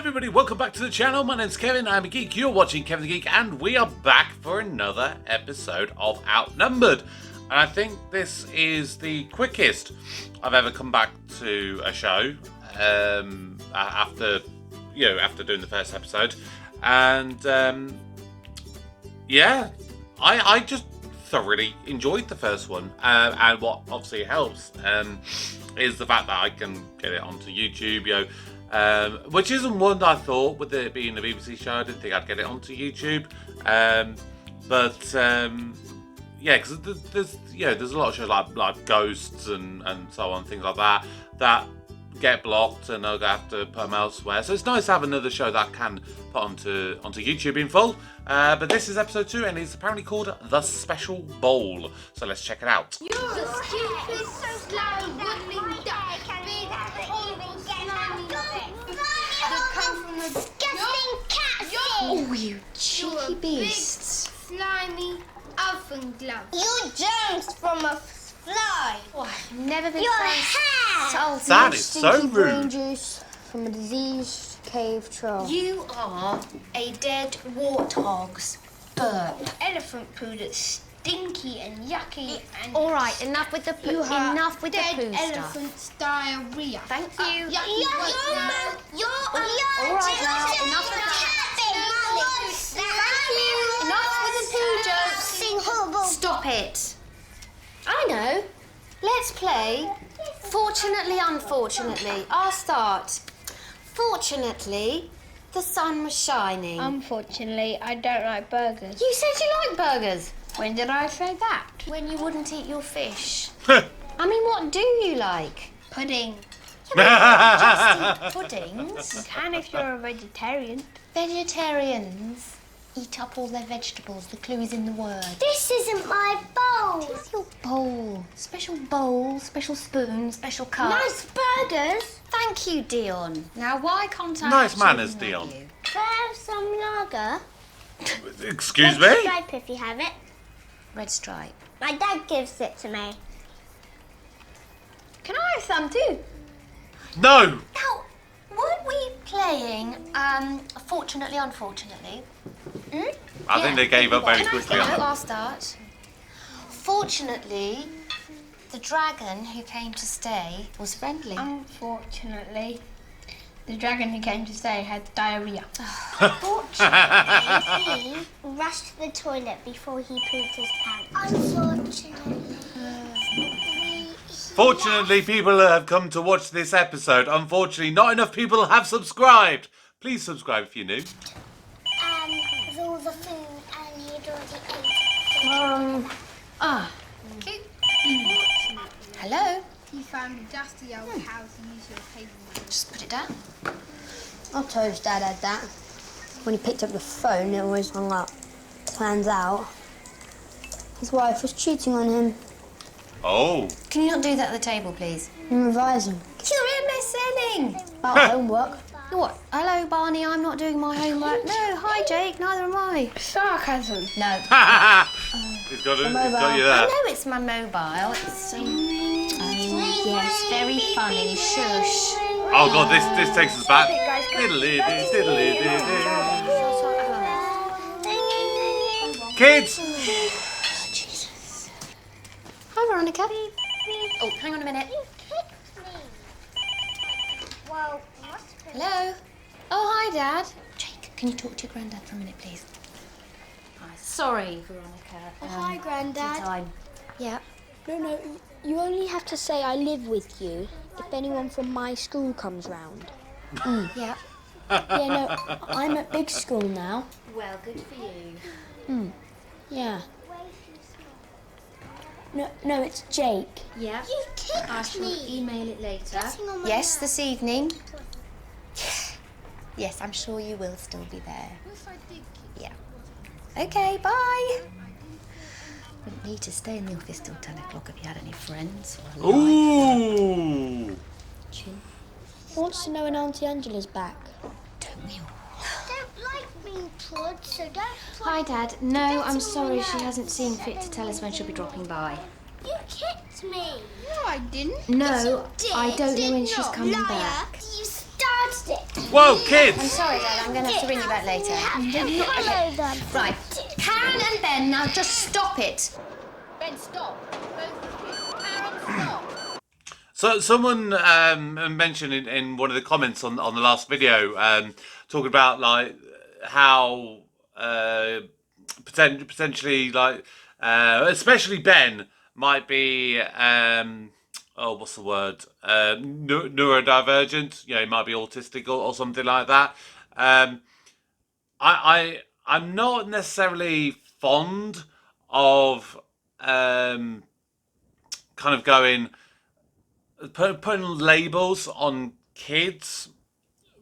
everybody, welcome back to the channel. My name's Kevin, I'm a geek. You're watching Kevin the Geek, and we are back for another episode of Outnumbered. And I think this is the quickest I've ever come back to a show after doing the first episode. And I just thoroughly enjoyed the first one. And what obviously helps is the fact that I can get it onto YouTube, which isn't one that I thought, with it being a BBC show. I didn't think I'd get it onto YouTube, because there's a lot of shows like Ghosts and so on, things like that get blocked, and I'll have to put them elsewhere. So it's nice to have another show that I can put onto YouTube in full. But this is episode 2, and it's apparently called The Special Bowl. So let's check it out. You're a stupid, slow, woodling duck. Oh, you cheeky beasts. Big, slimy oven glove. You germs from a fly. Oh, I've never been Your hair. salty. That is so Stinky brain rude. juice from a diseased cave troll. You are a dead warthog's burp. Elephant poo that's stinky and yucky and... All right, enough with the poo. Enough with the dead poo stuff. elephant's diarrhea. Thank you. You're all right now, enough of that. Enough with the poo jokes. Stop it. I know. Let's play Fortunately, Unfortunately. I'll start. Fortunately, the sun was shining. Unfortunately, I don't like burgers. You said you like burgers. When did I say that? When you wouldn't eat your fish. I mean, what do you like? Pudding. Just eat puddings. You can if you're a vegetarian. Vegetarians eat up all their vegetables. The clue is in the word. This isn't my bowl. What's your bowl? Special bowl, special spoon, special cup. Nice burgers. Thank you, Dion. Now, why can't I Nice actually manners, nag Dion. you? Can I have some lager? Excuse Red me? stripe if you have it. Red stripe. My dad gives it to me. Can I have some too? No! Now, weren't we playing Fortunately, Unfortunately? I think they gave up very Can quickly I on start? that. I'll start. Fortunately, the dragon who came to stay was friendly. Unfortunately, the dragon who came to stay had diarrhea. Fortunately, he rushed to the toilet before he pooped his pants. Unfortunately. Fortunately, people have come to watch this episode. Unfortunately, not enough people have subscribed. Please subscribe if you're new. With all the food and he'd already ate it. Cute. Hello. He found a dusty old house and used your table. Just put it down. Our Toad's dad had that. When he picked up the phone, it always hung up. Plans out. His wife was cheating on him. Oh. Can you not do that at the table, please? And revise him. You're listening. About homework. What? Hello, Barney. I'm not doing my homework. No. Hi, Jake. Neither am I. Sarcasm. No. He's got you I there. know it's my mobile. It's yes, very funny. Shush. Oh god, this takes us back. Diddly, diddly, diddly. Kids! Jesus. Hi, Veronica. Oh, hang on a minute. Well, must have been. Hello. Oh, hi, Dad. Jake, can you talk to your granddad for a minute, please? Hi. Sorry, Veronica. Hi, Grandad. Time. Yeah. No, you only have to say I live with you if anyone from my school comes round. Yeah. Yeah, no, I'm at big school now. Well, good for you. Yeah. No, it's Jake. Yeah. You kicked I shall me. email it later. Getting on my Yes, nerves. this evening. Yes, I'm sure you will still be there. Yeah. Okay, bye. Wouldn't need to stay in the office till 10 o'clock if you had any friends or a life. Ooh! Wants to know when Auntie Angela's back. Don't we all? Don't like being prod, so don't Hi, Dad. No, I'm sorry she hasn't seen fit to tell us when she'll be dropping by. You kicked me. No, I didn't. No, Did I don't know when you she's not? coming Liar. back. You started it. Whoa, I'm kids! sorry, Dad. I'm going to have to ring you back later. Hello, Dad. Right. Karen and Ben, now just stop it. Ben, stop. Both of you. Karen, stop. So someone mentioned in one of the comments on the last video, talking about like how potentially like especially Ben might be what's the word, neurodivergent. You know, he might be autistic or something like that. I'm not necessarily fond of kind of going putting labels on kids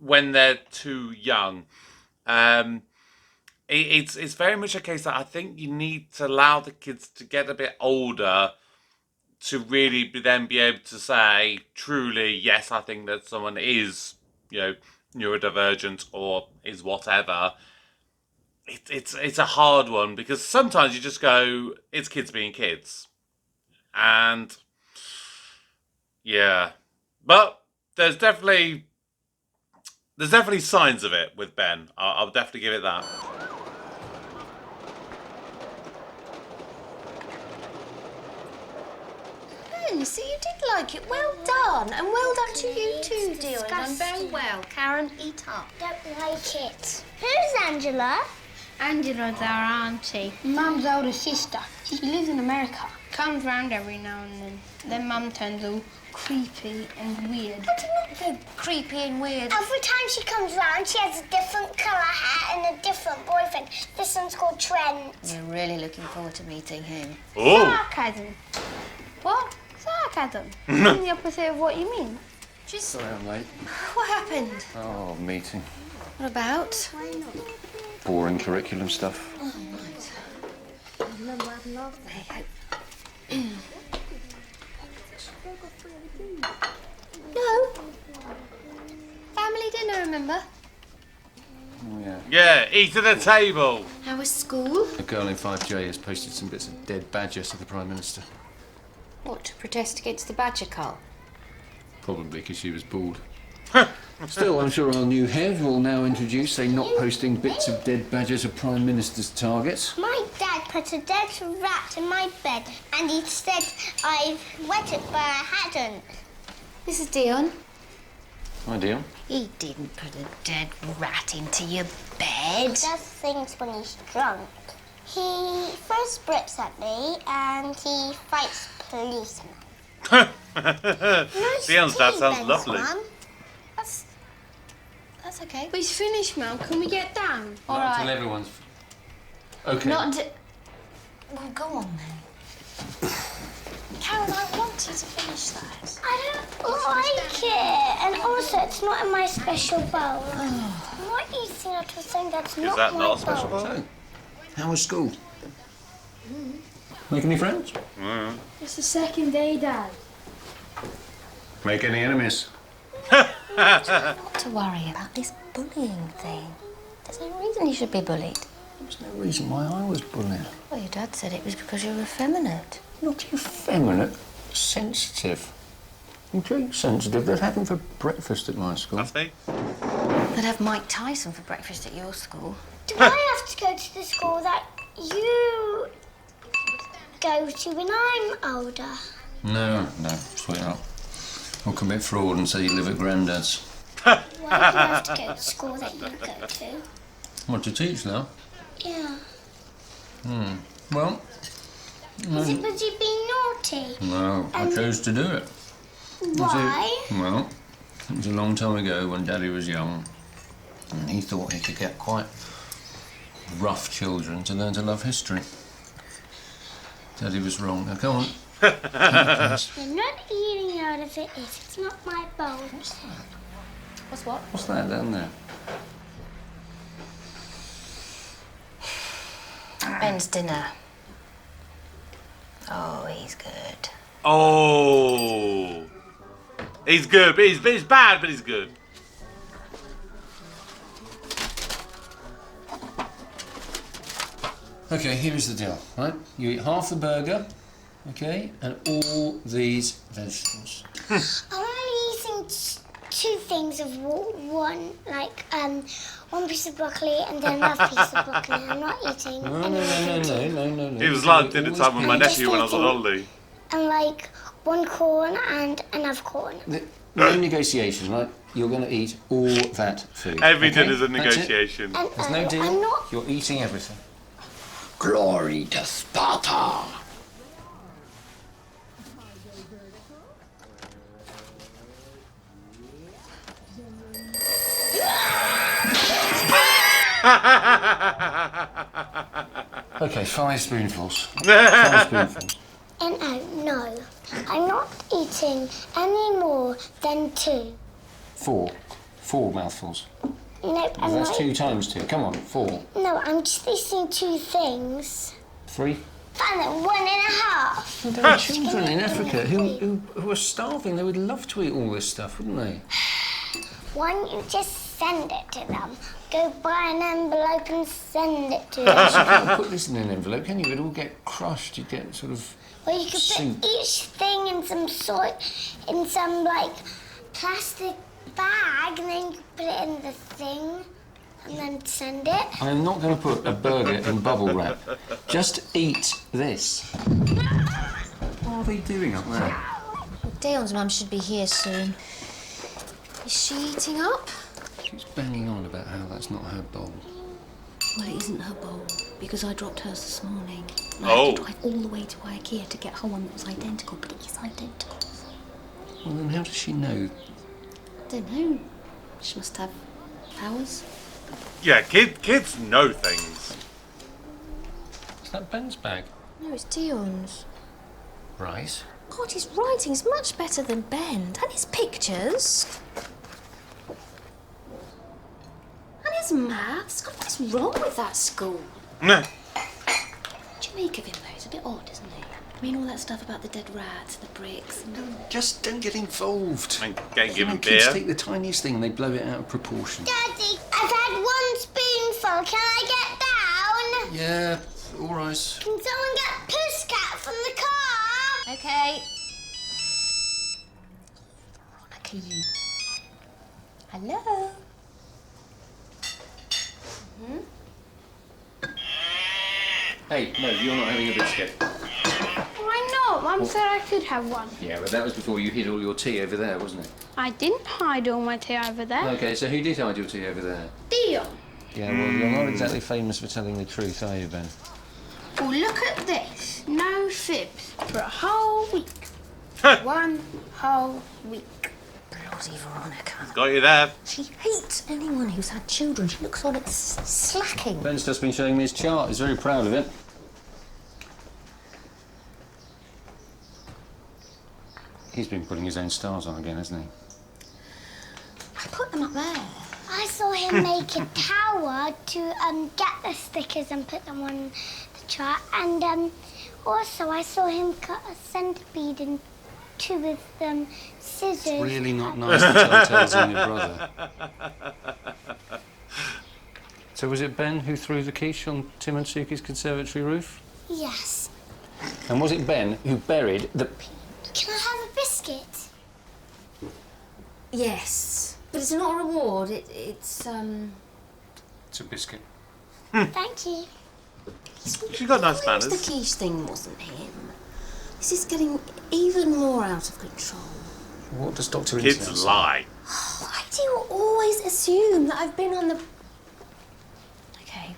when they're too young. It's very much a case that I think you need to allow the kids to get a bit older to really then be able to say truly, yes, I think that someone is, you know, neurodivergent or is whatever. It's a hard one because sometimes you just go, it's kids being kids, and yeah, but there's definitely signs of it with Ben. I'll definitely give it that. Ben, see, you did like it. Well done. And well done to you too, dear. You've done very well. Karen, eat up. Don't like it. Who's Angela? Angela's our auntie. Mum's older sister. She lives in America. Comes round every now and then. Then Mum turns all creepy and weird. So creepy and weird. Every time she comes round, she has a different colour hat and a different boyfriend. This one's called Trent. We're really looking forward to meeting him. Oh, Sarcasm. What? Sarcasm. It's the opposite of what you mean. Sorry I'm late. What happened? Oh, meeting. What about? Boring curriculum stuff. Oh, right. Lovely. No. Family dinner, remember? Oh, yeah. yeah, eat at the table. How was school? A girl in 5J has posted some bits of dead badger to the Prime Minister. What, to protest against the badger cull? Probably because she was bored. Still, I'm sure our new head will now introduce a not posting bits of dead badger to Prime Minister's targets. My dad put a dead rat in my bed and he said I wet it, but I hadn't. This is Dion. Hi, Dion. He didn't put a dead rat into your bed. He does things when he's drunk. He throws bricks at me and he fights policemen. Dion's dad sounds lovely. That's okay. But it's finished, Mum. Can we get down? All Not right. until everyone's... Okay. Not until... Well, go on then. Karen, I want you to finish that. I don't like it. And also, it's not in my special bowl. I'm not eating out of a thing that's Is not that my not a special bowl. bowl? So, how was school? Make any friends? It's the second day, Dad. Make any enemies? Not to worry about this bullying thing. There's no reason you should be bullied. There's no reason why I was bullied. Well, your dad said it was because you were effeminate. Not effeminate, sensitive. Intrigued sensitive. They'd have him for breakfast at my school. That's me. They'd have Mike Tyson for breakfast at your school. Do I have to go to the school that you go to when I'm older? No, sweetheart. I'll commit fraud and say you live at Grandad's. Why do you have to go to school that you go to? What, to teach now? Yeah. Well, Is it because you've been naughty? no, I chose to do it. Why? Well, it was a long time ago when Daddy was young, and he thought he could get quite rough children to learn to love history. Daddy was wrong. Now, come on. I'm not eating out of it if it's not my bowl. What's what? What's that down there? Ben's dinner. Oh, he's good. Oh, he's good, but he's bad, but he's good. Okay, here is the deal, right? You eat half the burger, okay, and all these vegetables. I'm only eating two things of one, like one piece of broccoli and then another piece of broccoli. I'm not eating. No. It was like dinner time with my nephew when I was on holiday. And like one corn and another corn. No negotiations, right? You're going to eat all that food. Every okay? dinner's a That's it. negotiation. And, There's no deal. I'm not. You're eating everything. Glory to Sparta! Okay, 5 spoonfuls. 5 spoonfuls. And no, I'm not eating any more than 2. 4. 4 mouthfuls. Nope, I'm That's not. 2 times 2. Come on, 4. No, I'm just eating 2 things. 3. Fine, then 1.5. There are children in Africa who are starving. They would love to eat all this stuff, wouldn't they? Why don't you just send it to them? Go buy an envelope and send it to You them. can't put this in an envelope, can you? It'd all get crushed. You'd get sort of... Or you could soup. put each thing in some like plastic bag, and then you could put it in the thing, and then send it. I am not going to put a burger in bubble wrap. Just eat this. What are they doing up there? Dion's mum should be here soon. Is she eating up? She's banging on about how that's not her bowl. Well, it isn't her bowl, because I dropped hers this morning. And I Oh. had to drive all the way to IKEA to get her one that was identical, but it is identical. Well, then how does she know? I don't know. She must have powers. Yeah, kids know things. Is that Ben's bag? No, it's Dion's. Right. God, his writing's much better than Ben. And his pictures. And his maths. God, what's wrong with that school? Meh. What do you make of him, though? He's a bit odd, isn't he? I mean, all that stuff about the dead rats, the bricks, and... Just don't get involved. And get given Kids beer. take the tiniest thing and they blow it out of proportion. Daddy, I've had 1 spoonful. Can I get down? Yeah, all right. Can someone get Pussycat from the car? Okay. Veronica, you. Hello? Hey, no, you're not having a biscuit. Why not? Mum said I could have one. Yeah, but that was before you hid all your tea over there, wasn't it? I didn't hide all my tea over there. Okay, so who did hide your tea over there? Dion. Yeah, well, you're not exactly famous for telling the truth, are you, Ben? Well, look at this. No fibs for a whole week. 1 whole week. Bloody Veronica. Got you there. She hates anyone who's had children. She looks on it slacking. Ben's just been showing me his chart. He's very proud of it. He's been putting his own stars on again, hasn't he? I put them up there. I saw him make a tower to get the stickers and put them on the chart. And also I saw him cut a centipede in 2 with scissors. It's really not nice to tell tales on your brother. So was it Ben who threw the quiche on Tim and Suki's conservatory roof? Yes. And was it Ben who buried the... Can I have a biscuit? Yes. But it's not a reward. It's It's a biscuit. Thank you. She's got nice The manners. quiche thing wasn't him. This is getting even more out of control. What does Dr. Kids Instant say? lie. Why do you always assume that I've been on the... Okay.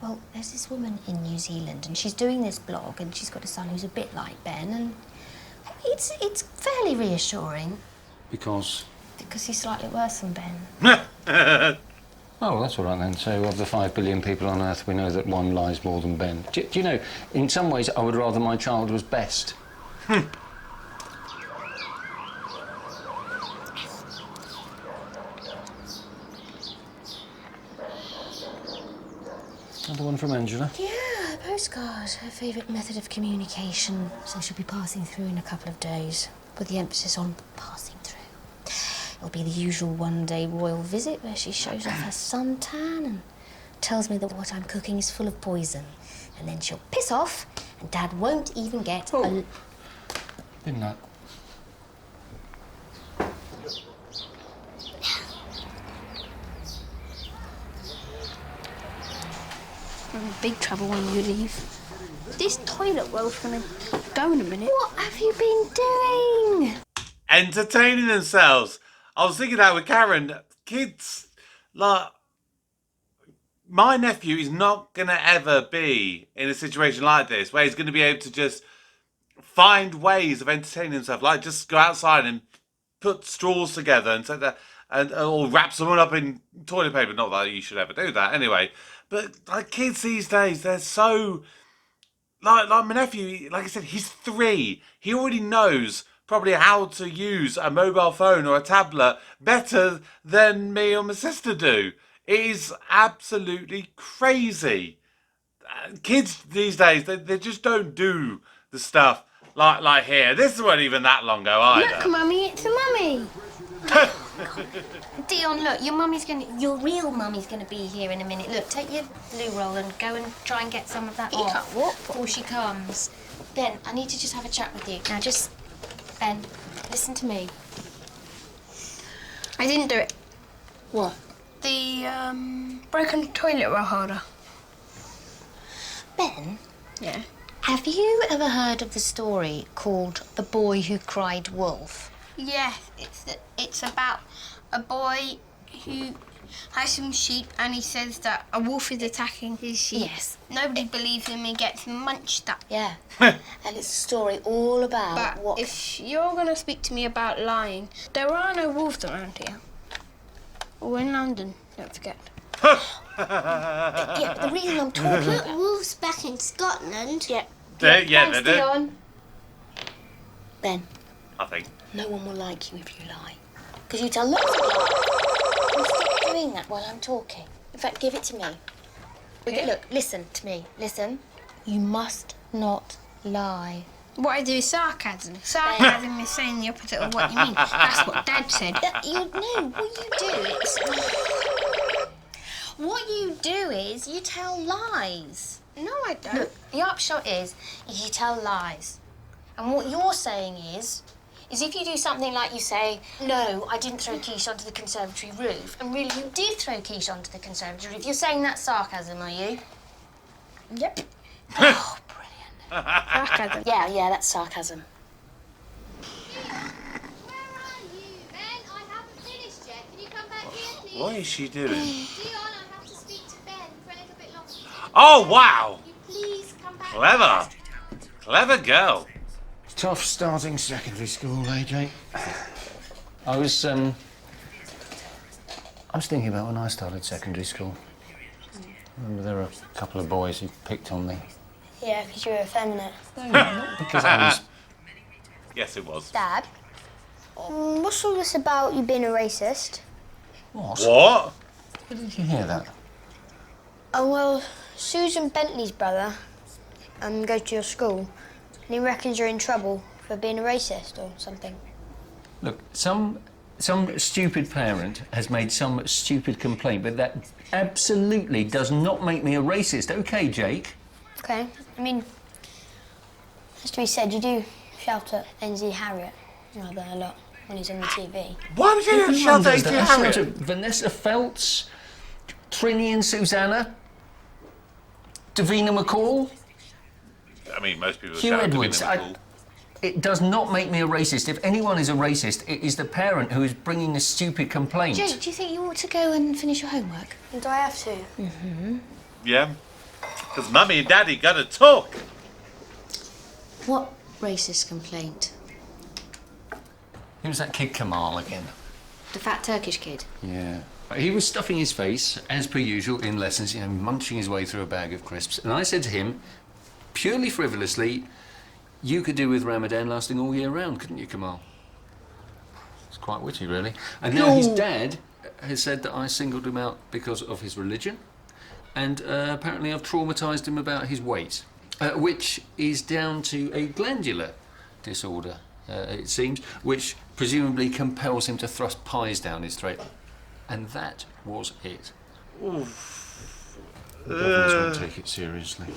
Well, there's this woman in New Zealand, and she's doing this blog, and she's got a son who's a bit like Ben, and it's fairly reassuring. Because... Because he's slightly worse than Ben. Oh, well, that's all right then. So of the 5 billion people on Earth, we know that one lies more than Ben. Do you know, in some ways, I would rather my child was best. Another one from Angela. Yeah, a postcard. Her favourite method of communication. So she'll be passing through in a couple of days, with the emphasis on passing through. It'll be the usual one-day royal visit where she shows off her suntan and tells me that what I'm cooking is full of poison. And then she'll piss off, and Dad won't even get Didn't that? We're in big trouble when you leave. This toilet roll's gonna go in a minute. What have you been doing? Entertaining themselves. I was thinking that with Karen. Kids, like, my nephew is not going to ever be in a situation like this where he's going to be able to just find ways of entertaining himself. Like, just go outside and put straws together and say that, or wrap someone up in toilet paper. Not that you should ever do that anyway. But, like, kids these days, they're so... Like my nephew, like I said, he's 3. He already knows probably how to use a mobile phone or a tablet better than me or my sister do. It is absolutely crazy. Kids these days, they just don't do the stuff like here. This wasn't even that long ago either. Look, Mummy, it's a mummy. Dion, look, your real mummy's gonna be here in a minute. Look, take your blue roll and go and try and get some of that off can't walk. before she comes. Ben, I need to just have a chat with you. Now, Ben, listen to me. I didn't do it. What? The, broken toilet roll holder. Ben, Yeah. have you ever heard of the story called The Boy Who Cried Wolf? Yeah, it's about a boy who has some sheep and he says that a wolf is attacking his sheep. Yes. Nobody believes him, he gets munched up. Yeah. And it's a story all about But what... if you're going to speak to me about lying, there are no wolves around here. We're in London, don't forget. Yeah, but the reason I'm talking about... Wolves back in Scotland. Yeah. They Thanks, do. Dion. Ben, I think. no one will like you if you lie. Because you tell lots of lies. And stop doing that while I'm talking. In fact, give it to me. Look, listen to me. Listen. You must not lie. What I do is sarcasm. Sarcasm is saying the opposite of what you mean. That's what Dad said. What you do is you tell lies. No, I don't. Look, the upshot is you tell lies. And what you're saying is if you do something like you say, no, I didn't throw quiche onto the conservatory roof, and really you did throw quiche onto the conservatory roof, you're saying that's sarcasm, are you? Yep. Oh, brilliant. Sarcasm. Yeah, that's sarcasm. Where are you, Ben? I haven't finished yet. Can you come back here, please? What is she doing? Dion, I have to speak to Ben for a little bit longer. Oh, wow! Can you please come back? Clever. Clever girl. Tough starting secondary school, eh, Jake? I was thinking about when I started secondary school. I remember there were a couple of boys who picked on me. Yeah, because you were effeminate. No, not because I was... Yes, it was. Dad, what's all this about you being a racist? What? What? Where did you hear that? Oh, well, Susan Bentley's brother goes to your school, and he reckons you're in trouble for being a racist or something. Look, some stupid parent has made some stupid complaint, but that absolutely does not make me a racist. OK, Jake? Okay, I mean, as to be said, you do shout at NZ Harriet rather a lot when he's on the TV. Why would you shout at I Harriet? shout at Vanessa Feltz, Trini and Susanna, Davina McCall, I mean, most people Hugh shout Edwards. at Liverpool. It does not make me a racist. If anyone is a racist, it is the parent who is bringing a stupid complaint. Jake, do you think you ought to go and finish your homework? Do I have to? Yeah. Because Mummy and Daddy gotta talk. What racist complaint? Who's that kid Kamal again? The fat Turkish kid? Yeah. He was stuffing his face, as per usual, in lessons, munching his way through a bag of crisps. And I said to him, purely frivolously, you could do with Ramadan lasting all year round, couldn't you, Kamal? It's quite witty, really. And now his dad has said that I singled him out because of his religion, and apparently I've traumatised him about his weight, which is down to a glandular disorder, it seems, which presumably compels him to thrust pies down his throat. And that was it. Oof. The governors won't take it seriously.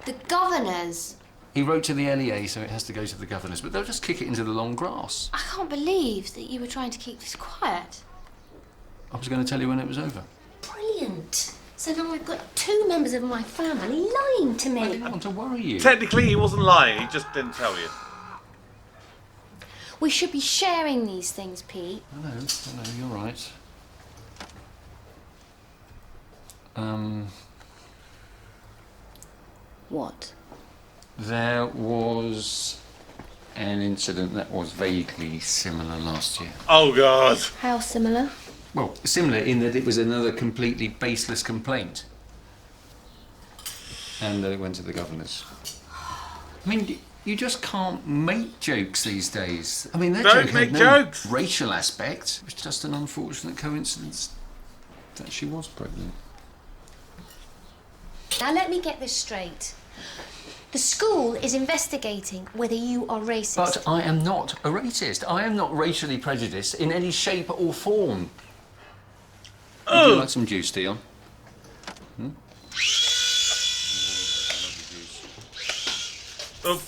The governors? He wrote to the LEA, so it has to go to the governors, but they'll just kick it into the long grass. I can't believe that you were trying to keep this quiet. I was going to tell you when it was over. Brilliant. So now I've got 2 members of my family lying to I me. didn't want to worry you. Technically, he wasn't lying. He just didn't tell you. We should be sharing these things, Pete. I know, you're right. What? There was an incident that was vaguely similar last year. Oh, God. How similar? Well, similar in that it was another completely baseless complaint. And that it went to the governors. I mean, you just can't make jokes these days. I mean, that Don't joke make had no jokes. racial aspect. It was just an unfortunate coincidence that she was pregnant. Now let me get this straight. The school is investigating whether you are racist. But I am not a racist. I am not racially prejudiced in any shape or form. Would you like some juice, Dion? Oh,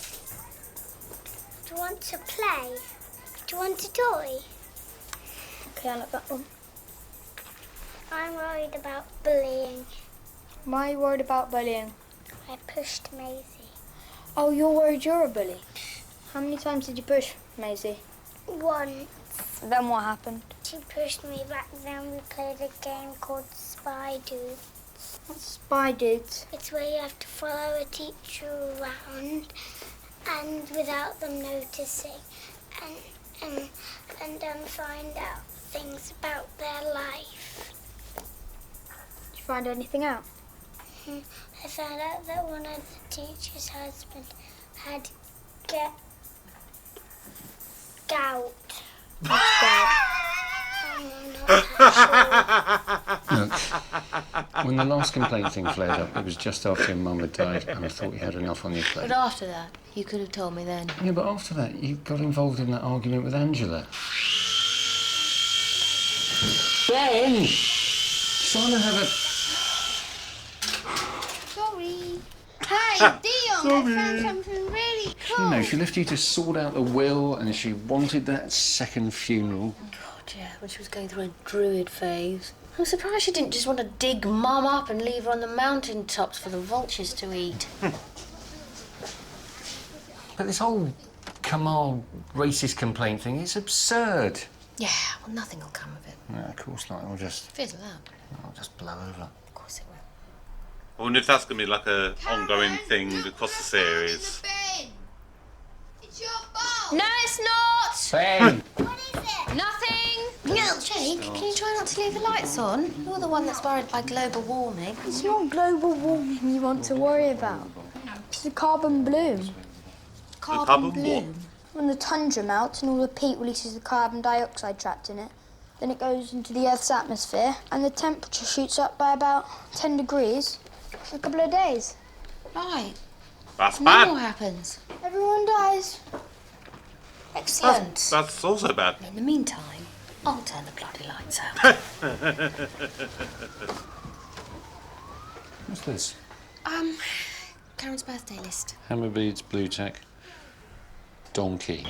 Do you want to play? Do you want a toy? Okay, I like that one. I'm worried about bullying. Why are you worried about bullying? I pushed Maisie. Oh, you're worried you're a bully. How many times did you push Maisie? Once. Then what happened? She pushed me back, then we played a game called Spy Dudes. What's Spy Dudes? It's where you have to follow a teacher around and without them noticing and find out things about their life. Did you find anything out? I found out that one of the teacher's husband had gout. What's gout? Look, when the last complaint thing flared up, it was just after your mum had died, and I thought you had enough on your plate. But after that, you could have told me then. Yeah, but after that, you got involved in that argument with Angela. Ben! Trying to have a... Sorry. Hey, Dion, I found something really cool. You know, she left you to sort out the will, and she wanted that second funeral. God, yeah, when she was going through a druid phase. I'm surprised she didn't just want to dig Mum up and leave her on the mountain tops for the vultures to eat. But this whole Kamal racist complaint thing is absurd. Yeah, well, nothing will come of it. No, of course not. It'll just blow over. Of course it will. I wonder if that's going to be like a ongoing thing across the series. It's your fault. No, it's not! Ben! What is it? Nothing! No, Jake, can you try not to leave the lights on? You're the one that's worried by global warming. It's not global warming you want to worry about. It's the carbon bloom. Carbon bloom? When the tundra melts and all the peat releases the carbon dioxide trapped in it, then it goes into the Earth's atmosphere and the temperature shoots up by about 10 degrees in a couple of days. Right. That's And then what bad. happens? Everyone dies. Excellent. That's also bad. In the meantime, I'll turn the bloody lights out. What's this? Karen's birthday list. Hammer beads, blue tack, donkey.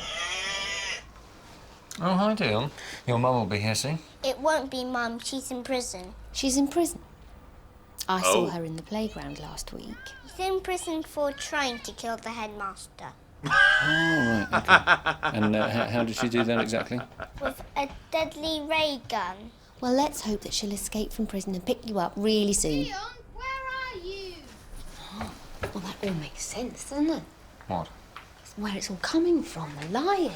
Oh, hi, Dion. Your mum will be here soon. It won't be Mum. She's in prison. She's in prison. I saw Oh. her in the playground last week. She's in prison for trying to kill the headmaster Oh, right, okay. And how did she do that exactly? with a deadly ray gun. Well, let's hope that she'll escape from prison and pick you up really soon. Dion, where are you? Well, that all makes sense, doesn't it? What? It's where it's all coming from, the lying.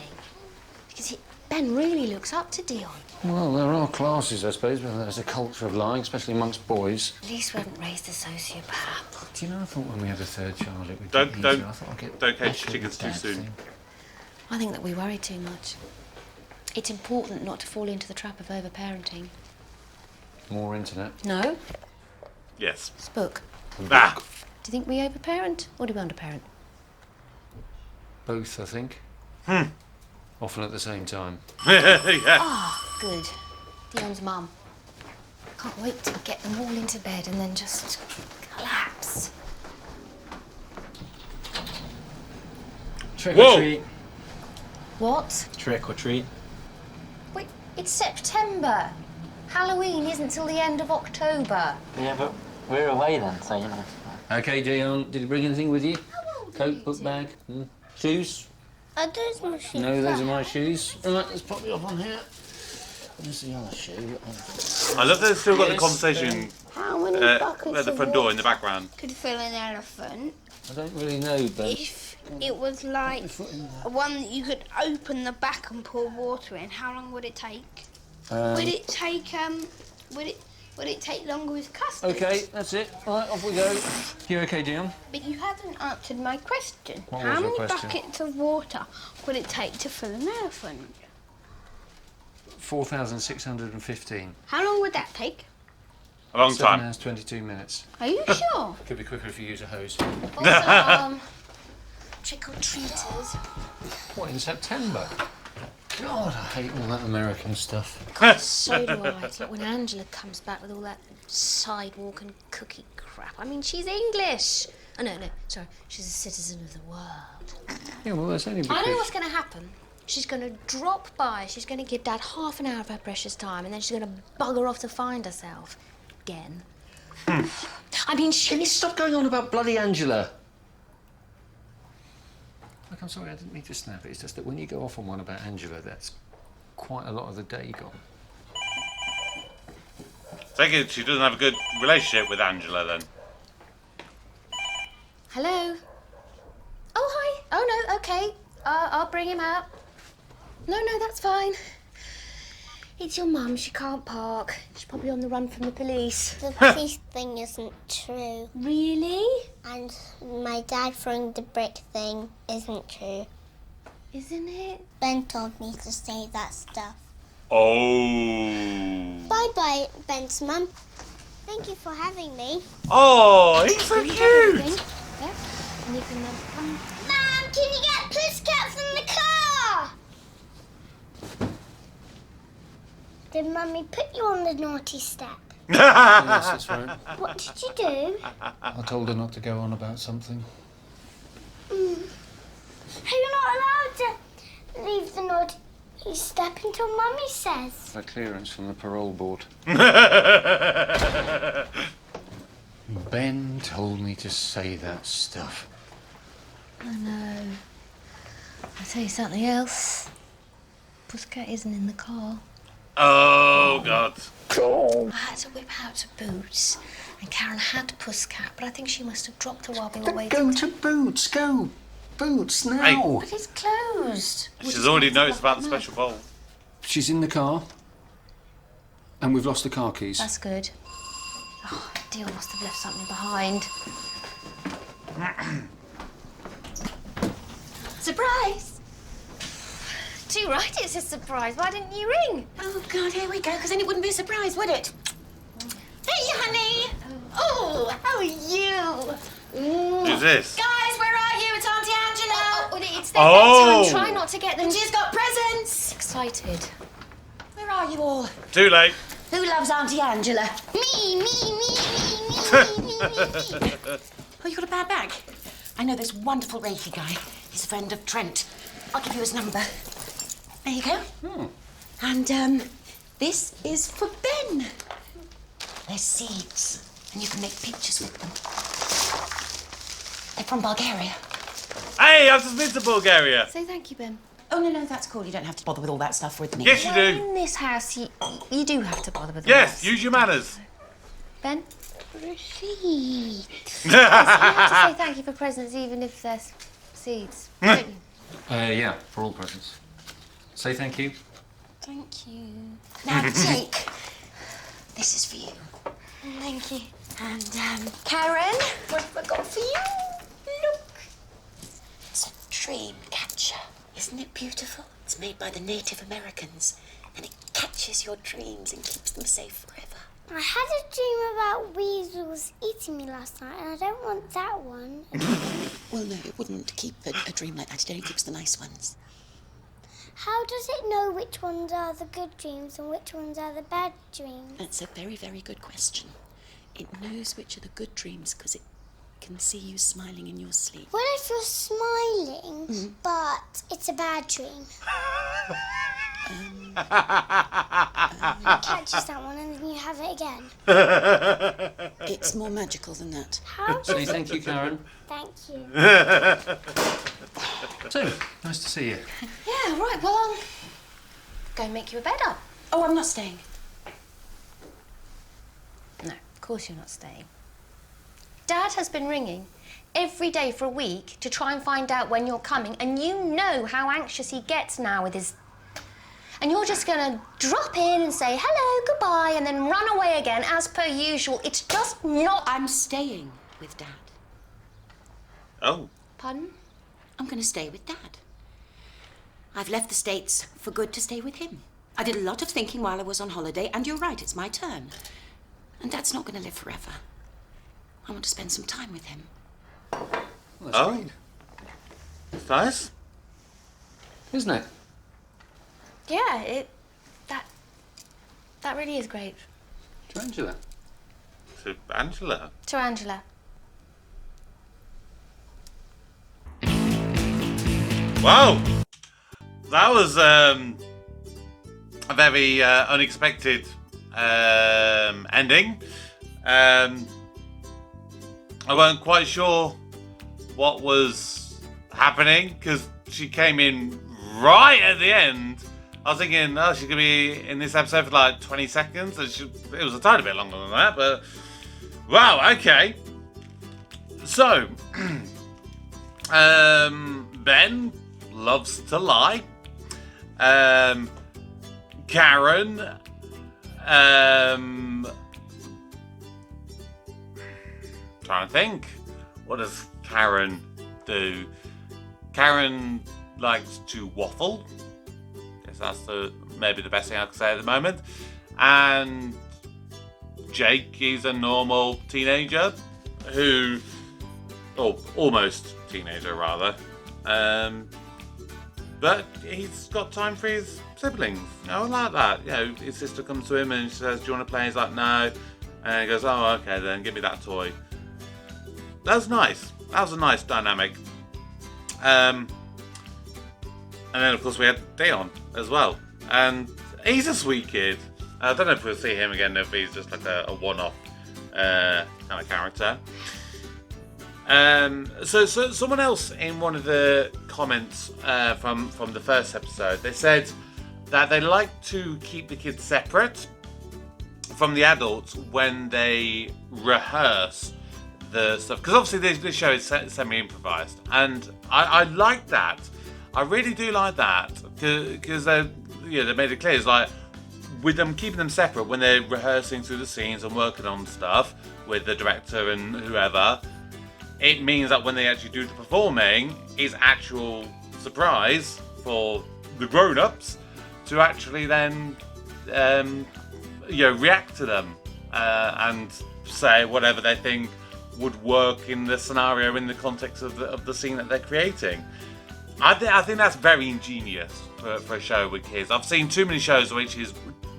Because Ben really looks up to Dion. Well, there are classes, I suppose, but there's a culture of lying, especially amongst boys. At least we haven't raised a sociopath. Do you know, I thought when we had a third child it would Don't- get don't- easier. I thought I'd get don't catch better chickens with too Dad's soon. thing. I think that we worry too much. It's important not to fall into the trap of overparenting. More internet. No? Yes. It's a book. Ah. Do you think we overparent or do we underparent? Both, I think. Often at the same time. Yeah. Ah, good. Dion's mum. Can't wait to get them all into bed and then just collapse. Trick Whoa. or treat. What? Trick or treat. Wait, it's September. Halloween isn't till the end of October. Yeah, but we're away then, so, you know. OK, Dion, did you bring anything with you? Coat, book bag, shoes? Are those my shoes? No, those are my shoes. All right, let's pop you up on here. Where's the other shoe? I love that they've still got the conversation How many buckets at the of front door water in the background. could fill an elephant I don't really know, Ben. if it was like one that you could open the back and pour water in? How long would it take? Would it take would it take longer with custard? OK, that's it. All right, off we go. You OK, Dion? But you haven't answered my question. What How was your many question? buckets of water would it take to fill an elephant? 4,615. How long would that take? A long 7 time. hours, 22 minutes. Are you sure? Could be quicker if you use a hose. Also, trick-or-treaters. What, in September? God, I hate all that American stuff. So do I. It's like when Angela comes back with all that sidewalk and cookie crap. I mean, she's English. Oh, no, sorry. She's a citizen of the world. Yeah, well, that's only because... I know what's going to happen. She's going to drop by. She's going to give Dad half an hour of her precious time, and then she's going to bugger off to find herself. Again. I mean, Can you stop going on about bloody Angela? Look, I'm sorry, I didn't mean to snap it. It's just that when you go off on one about Angela, that's quite a lot of the day gone. Take it she doesn't have a good relationship with Angela then. Hello? Oh, hi. Oh, no, OK. I'll bring him out. No, that's fine. It's your mum. She can't park. She's probably on the run from the police. The police thing isn't true. Really? And my dad throwing the brick thing isn't true. Isn't it? Ben told me to say that stuff. Oh. Bye-bye, Ben's mum. Thank you for having me. Oh, he's so cute. Yeah. And you can come. Mum, can you get Pussycat from the car? Did Mummy put you on the naughty step? Yes, that's right. What did you do? I told her not to go on about something. You're not allowed to leave the naughty step until Mummy says. For clearance from the parole board. Ben told me to say that stuff. I know. I'll tell you something else. Pussycat isn't in the car. Oh, God. Oh. I had to whip out to Boots, and Karen had Pussycat, but I think she must have dropped her while we were waiting. Go to Boots, go. Boots, now. Hey. But it's closed. She's already noticed about the special bowl. She's in the car, and we've lost the car keys. That's good. Oh, Deal must have left something behind. Surprise! Too right, it's a surprise. Why didn't you ring? Oh, God, here we go, because then it wouldn't be a surprise, would it? Hey, honey! Oh, how are you? Who's this? Guys, where are you? It's Auntie Angela! It's their Oh. bedtime. Try not to get them And she's got presents! excited. Where are you all? Too late. Who loves Auntie Angela? Me. Oh, you got a bad bag? I know this wonderful Reiki guy. He's a friend of Trent. I'll give you his number. There you go. And, this is for Ben. They're seeds, and you can make pictures with them. They're from Bulgaria. Hey, I've just been to Bulgaria. Say thank you, Ben. Oh, no, that's cool. You don't have to bother with all that stuff with me. Yes, you do. In this house, you do have to bother with all Yes, that. use your manners. Ben, Receipt. you have to say thank you for presents, even if they're seeds, don't you? Yeah, for all presents. Say thank you. Thank you. Now, Jake, this is for you. Thank you. And, Karen, what have I got for you? Look. It's a dream catcher. Isn't it beautiful? It's made by the Native Americans, and it catches your dreams and keeps them safe forever. I had a dream about weasels eating me last night, and I don't want that one. Well, no, it wouldn't keep a dream like that. It only keeps the nice ones. How does it know which ones are the good dreams and which ones are the bad dreams? That's a very, very good question. It knows which are the good dreams because it can see you smiling in your sleep. What if you're smiling, but it's a bad dream? Catches that one and then you have it again. It's more magical than that. How? Say thank you, Karen. Thank you. So, nice to see you. Yeah, right, well, I'll go and make you a bed up. Oh, I'm not staying. No, of course you're not staying. Dad has been ringing every day for a week to try and find out when you're coming, and you know how anxious he gets now with his... And you're just gonna drop in and say hello, goodbye, and then run away again as per usual. It's just not... I'm staying with Dad. Oh. Pardon? I'm going to stay with Dad. I've left the States for good to stay with him. I did a lot of thinking while I was on holiday, and you're right, it's my turn. And Dad's not going to live forever. I want to spend some time with him. Well, that's great. It's nice. Isn't it? Yeah, that really is great. To Angela. To Angela. To Angela. Wow. That was a very unexpected ending. I wasn't quite sure what was happening because she came in right at the end. I was thinking, oh, she's going to be in this episode for like 20 seconds. And it was a tiny bit longer than that, but wow, okay. So, Ben loves to lie. Karen, trying to think. What does Karen do? Karen likes to waffle. Guess that's maybe the best thing I could say at the moment. And Jake, he's a normal teenager who, or almost teenager rather, but he's got time for his siblings. You know, like that. You know, his sister comes to him and she says, "Do you want to play?" He's like, "No," and he goes, "Oh, okay, then give me that toy." That's nice. That was a nice dynamic. And then of course we had Dion as well, and he's a sweet kid. I don't know if we'll see him again, if he's just like a one-off kind of character. So someone else in one of the comments from the first episode, they said that they like to keep the kids separate from the adults when they rehearse the stuff, because obviously this show is semi-improvised, and I like that. I really do like that, because they made it clear. It's like, with them keeping them separate when they're rehearsing through the scenes and working on stuff with the director and whoever, it means that when they actually do the performing, it's actual surprise for the grown-ups to actually then react to them and say whatever they think would work in the scenario, in the context of the scene that they're creating. I think that's very ingenious for a show with kids. I've seen too many shows which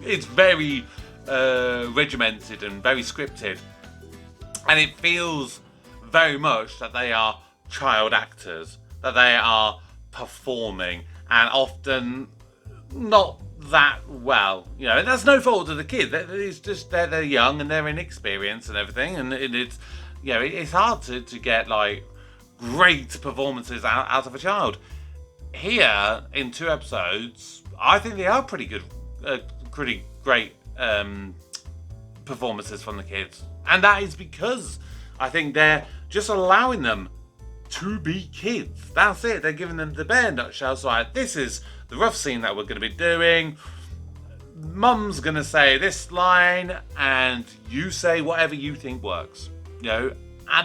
it's very regimented and very scripted, and it feels very much that they are child actors, that they are performing, and often not that well. You know, and that's no fault of the kids. It's just they're young and they're inexperienced and everything, and it's it's hard to get like great performances out of a child. Here in 2 episodes, I think they are pretty good, pretty great performances from the kids, and that is because I think they're just allowing them to be kids. That's it. They're giving them the bare nutshell. So this is the rough scene that we're going to be doing. Mum's going to say this line, and you say whatever you think works. And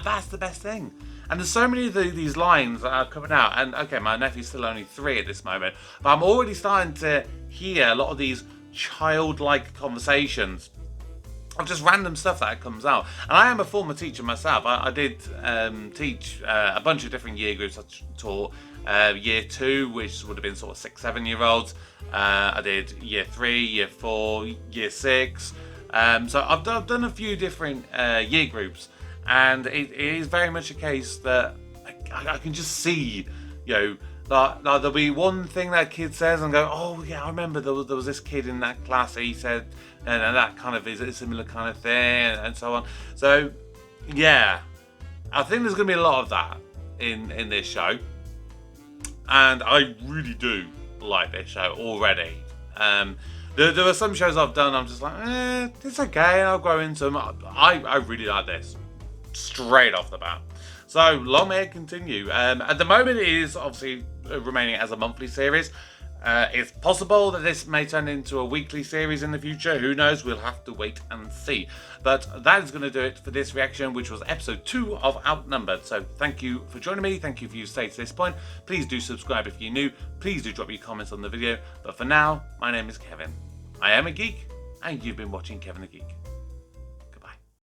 that's the best thing. And there's so many of these lines that are coming out. And okay, my nephew's still only 3 at this moment, but I'm already starting to hear a lot of these childlike conversations of just random stuff that comes out. And I am a former teacher myself. I did teach a bunch of different year groups. I taught year 2, which would have been sort of 6, 7-year-olds. I did year 3, year 4, year 6. So I've done a few different year groups, and it is very much a case that I can just see, Like there'll be one thing that kid says and go, oh yeah, I remember there was this kid in that class, he said, and that kind of is a similar kind of thing, and so on. So yeah, I think there's going to be a lot of that in this show, and I really do like this show already. There are some shows I've done, I'm just like, it's okay, and I'll grow into them. I really like this, straight off the bat. So, long may it continue. At the moment, it is obviously remaining as a monthly series. It's possible that this may turn into a weekly series in the future. Who knows? We'll have to wait and see. But that is going to do it for this reaction, which was episode 2 of Outnumbered. So thank you for joining me. Thank you for your stay to this point. Please do subscribe if you're new. Please do drop your comments on the video. But for now, my name is Kevin. I am a geek, and you've been watching Kevin the Geek.